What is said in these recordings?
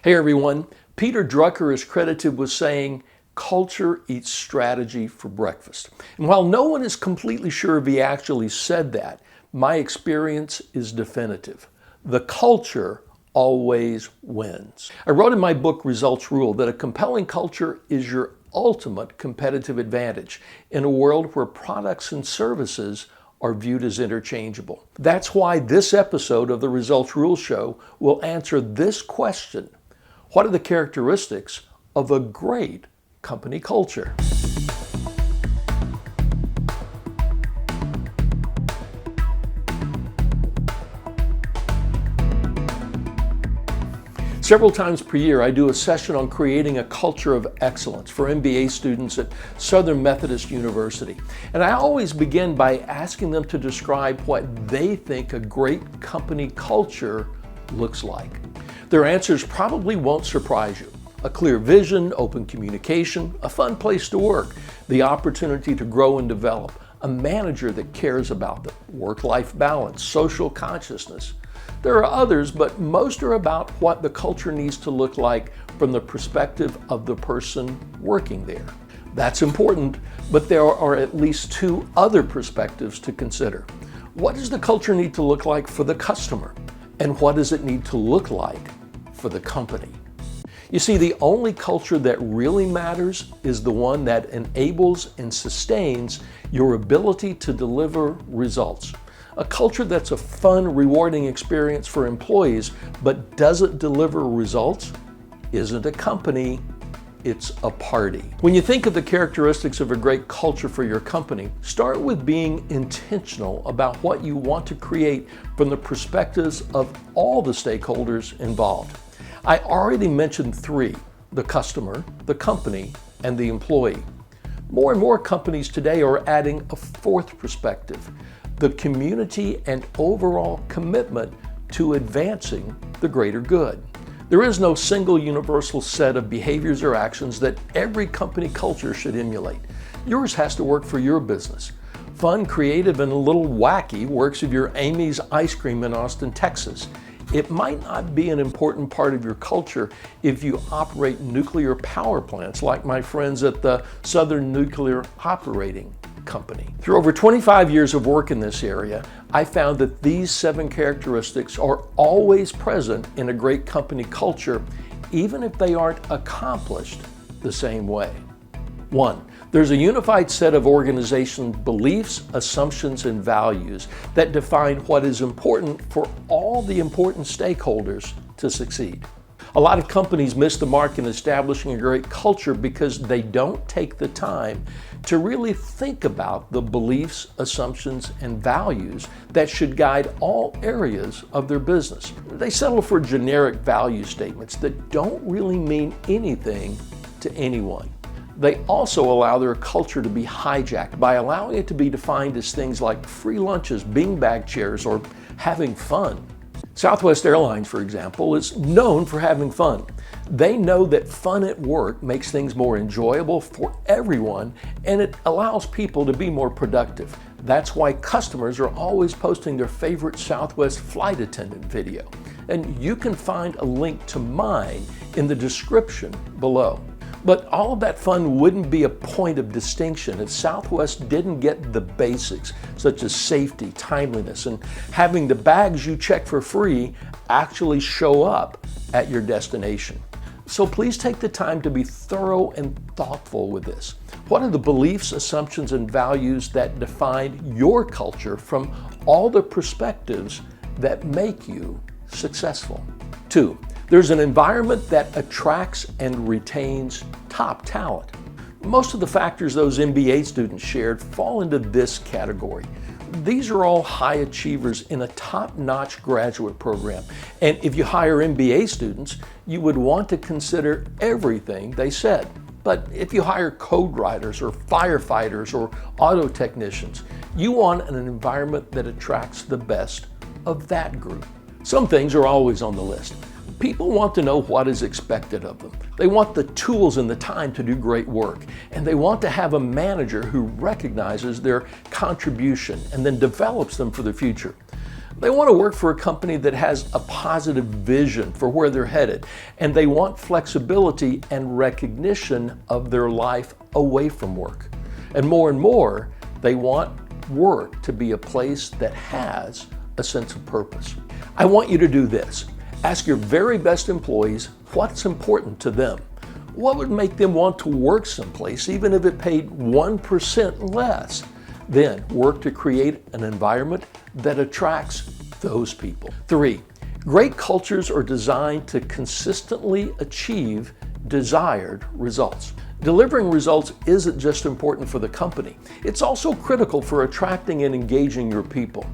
Hey everyone, Peter Drucker is credited with saying, "Culture eats strategy for breakfast." And while no one is completely sure if he actually said that, my experience is definitive. The culture always wins. I wrote in my book, Results Rule, that a compelling culture is your ultimate competitive advantage in a world where products and services are viewed as interchangeable. That's why this episode of the Results Rule Show will answer this question: what are the characteristics of a great company culture? Several times per year, I do a session on creating a culture of excellence for MBA students at Southern Methodist University. And I always begin by asking them to describe what they think a great company culture looks like. Their answers probably won't surprise you. A clear vision, open communication, a fun place to work, the opportunity to grow and develop, a manager that cares about the work-life balance, social consciousness. There are others, but most are about what the culture needs to look like from the perspective of the person working there. That's important, but there are at least two other perspectives to consider. What does the culture need to look like for the customer? And what does it need to look like for the company? You see, the only culture that really matters is the one that enables and sustains your ability to deliver results. A culture that's a fun, rewarding experience for employees but doesn't deliver results isn't a company, it's a party. When you think of the characteristics of a great culture for your company, start with being intentional about what you want to create from the perspectives of all the stakeholders involved. I already mentioned three: the customer, the company, and the employee. More and more companies today are adding a fourth perspective: the community and overall commitment to advancing the greater good. There is no single universal set of behaviors or actions that every company culture should emulate. Yours has to work for your business. Fun, creative, and a little wacky works if you're Amy's Ice Cream in Austin, Texas. It might not be an important part of your culture if you operate nuclear power plants like my friends at the Southern Nuclear Operating Company. Through over 25 years of work in this area, I found that these 7 characteristics are always present in a great company culture, even if they aren't accomplished the same way. 1. There's a unified set of organization beliefs, assumptions, and values that define what is important for all the important stakeholders to succeed. A lot of companies miss the mark in establishing a great culture because they don't take the time to really think about the beliefs, assumptions, and values that should guide all areas of their business. They settle for generic value statements that don't really mean anything to anyone. They also allow their culture to be hijacked by allowing it to be defined as things like free lunches, beanbag chairs, or having fun. Southwest Airlines, for example, is known for having fun. They know that fun at work makes things more enjoyable for everyone, and it allows people to be more productive. That's why customers are always posting their favorite Southwest flight attendant video. And you can find a link to mine in the description below. But all of that fun wouldn't be a point of distinction if Southwest didn't get the basics, such as safety, timeliness, and having the bags you check for free actually show up at your destination. So please take the time to be thorough and thoughtful with this. What are the beliefs, assumptions, and values that define your culture from all the perspectives that make you successful? 2. There's an environment that attracts and retains top talent. Most of the factors those MBA students shared fall into this category. These are all high achievers in a top-notch graduate program. And if you hire MBA students, you would want to consider everything they said. But if you hire code writers or firefighters or auto technicians, you want an environment that attracts the best of that group. Some things are always on the list. People want to know what is expected of them. They want the tools and the time to do great work. And they want to have a manager who recognizes their contribution and then develops them for the future. They want to work for a company that has a positive vision for where they're headed, and they want flexibility and recognition of their life away from work. And more, they want work to be a place that has a sense of purpose. I want you to do this. Ask your very best employees what's important to them. What would make them want to work someplace even if it paid 1% less? Then work to create an environment that attracts those people. 3, great cultures are designed to consistently achieve desired results. Delivering results isn't just important for the company, it's also critical for attracting and engaging your people.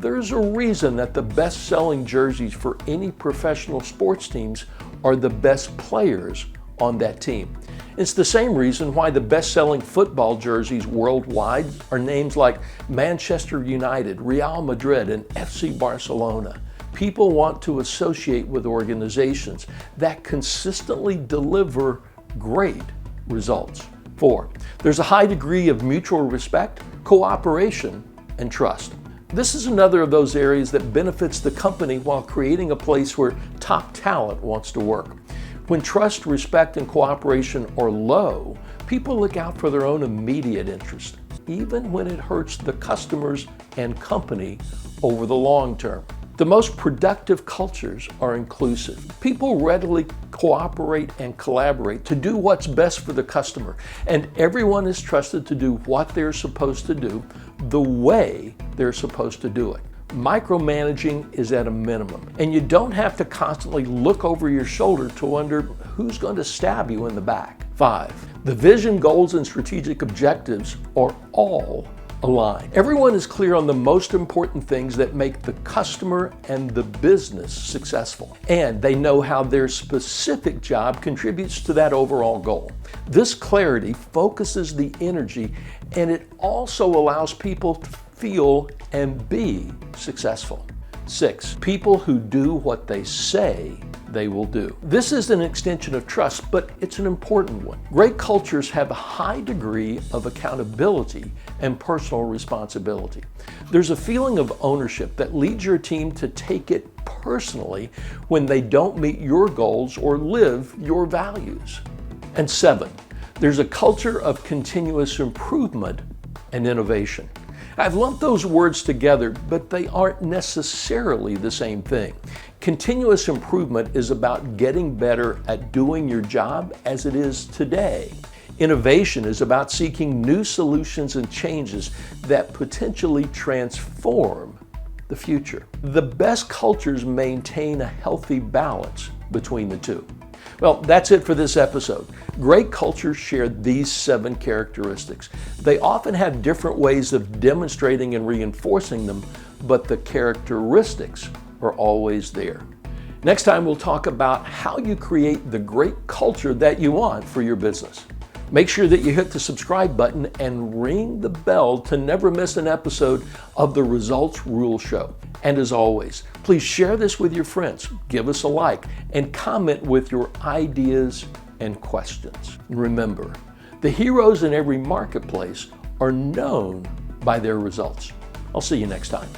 There's a reason that the best-selling jerseys for any professional sports teams are the best players on that team. It's the same reason why the best-selling football jerseys worldwide are names like Manchester United, Real Madrid, and FC Barcelona. People want to associate with organizations that consistently deliver great results. 4, there's a high degree of mutual respect, cooperation, and trust. This is another of those areas that benefits the company while creating a place where top talent wants to work. When trust, respect, and cooperation are low, people look out for their own immediate interest, even when it hurts the customers and company over the long term. The most productive cultures are inclusive. People readily cooperate and collaborate to do what's best for the customer, and everyone is trusted to do what they're supposed to do the way they're supposed to do it. Micromanaging is at a minimum, and you don't have to constantly look over your shoulder to wonder who's going to stab you in the back. 5, the vision, goals, and strategic objectives are all aligned. Everyone is clear on the most important things that make the customer and the business successful, and they know how their specific job contributes to that overall goal. This clarity focuses the energy, and it also allows people to feel and be successful. 6, people who do what they say they will do. This is an extension of trust, but it's an important one. Great cultures have a high degree of accountability and personal responsibility. There's a feeling of ownership that leads your team to take it personally when they don't meet your goals or live your values. And 7, there's a culture of continuous improvement and innovation. I've lumped those words together, but they aren't necessarily the same thing. Continuous improvement is about getting better at doing your job as it is today. Innovation is about seeking new solutions and changes that potentially transform the future. The best cultures maintain a healthy balance between the two. Well, that's it for this episode. Great cultures share these 7 characteristics. They often have different ways of demonstrating and reinforcing them, but the characteristics are always there. Next time, we'll talk about how you create the great culture that you want for your business. Make sure that you hit the subscribe button and ring the bell to never miss an episode of the Results Rule Show. And as always, please share this with your friends, give us a like, and comment with your ideas and questions. And remember, the heroes in every marketplace are known by their results. I'll see you next time.